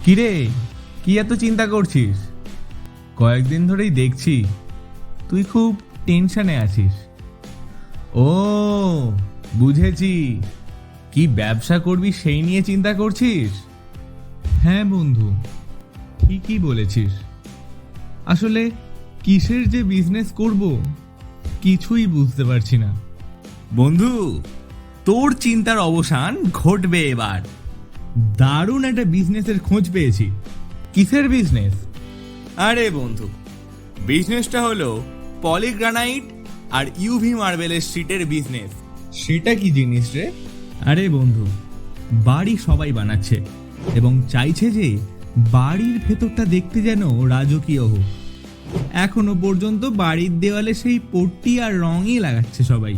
কিরে, কি এত চিন্তা করছিস? কয়েকদিন ধরেই দেখছি তুই খুব টেনশনে আছিস। ও, বুঝেছি, কি ব্যবসা করবি সেই নিয়ে চিন্তা করছিস। হ্যাঁ বন্ধু, ঠিকই বলেছিস। আসলে কিসের যে বিজনেস করব কিছুই বুঝতে পারছি না। বন্ধু, তোর চিন্তার অবসান ঘটবে এবার। দারুণ একটা বিজনেসের খোঁজ পেয়েছি। কিসের বিজনেস? আরে বন্ধু, বিজনেসটা হলো পলিগ্রানাইট আর ইউভি মার্বেলের শীটের বিজনেস। সেটা কি জিনিস রে? আরে বন্ধু, বাড়ি সবাই বানাচ্ছে এবং চাইছে যে বাড়ির ভেতরটা দেখতে যেন রাজকীয় হোক। এখনো পর্যন্ত বাড়ির দেওয়ালে সেই পট্টি আর রঙই লাগাচ্ছে সবাই,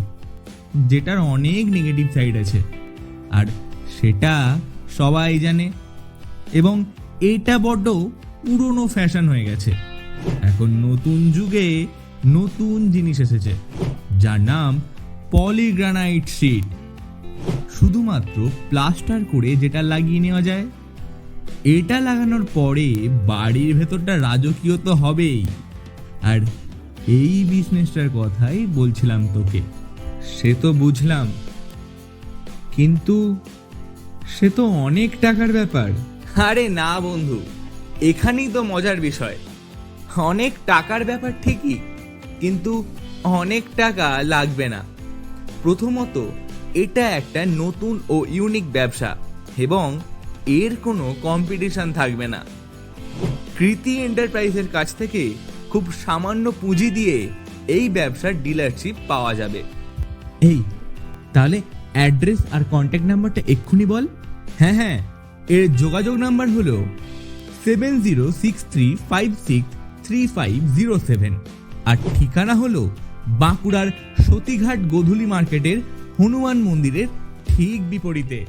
যেটার অনেক নেগেটিভ সাইড আছে, আর সেটা সবাই জানে। এবং এটা বড্ড পুরনো ফ্যাশন হয়ে গেছে। এখন নতুন যুগে নতুন জিনিস এসেছে, যার নাম পলিগ্রানাইট শীট। শুধুমাত্র প্লাস্টার করে যেটা লাগিয়ে নেওয়া যায়। এটা লাগানোর পরে বাড়ির ভেতরটা রাজকীয় তো হবেই। আর এই বিজনেসটার কথাই বলছিলাম তোকে। সে তো বুঝলাম, কিন্তু সে তো অনেক টাকার ব্যাপার। আরে না বন্ধু, এখানেই তো মজার বিষয়। অনেক টাকার ব্যাপার ঠিকই, কিন্তু অনেক টাকা লাগবে না। প্রথমত, এটা একটা নতুন ও ইউনিক ব্যবসা এবং এর কোনো কম্পিটিশন থাকবে না। কৃতি এন্টারপ্রাইজের কাছ থেকে খুব সামান্য পুঁজি দিয়ে এই ব্যবসার ডিলারশিপ পাওয়া যাবে। এই, তাহলে অ্যাড্রেস আর কন্ট্যাক্ট নাম্বারটা এক্ষুনি বল। হ্যাঁ হ্যাঁ, এর যোগাযোগ নাম্বার হলো 7063563507 আর ঠিকানা হলো বাঁকুড়ার সতীঘাট গোধূলি মার্কেটের হনুমান মন্দিরের ঠিক বিপরীতে।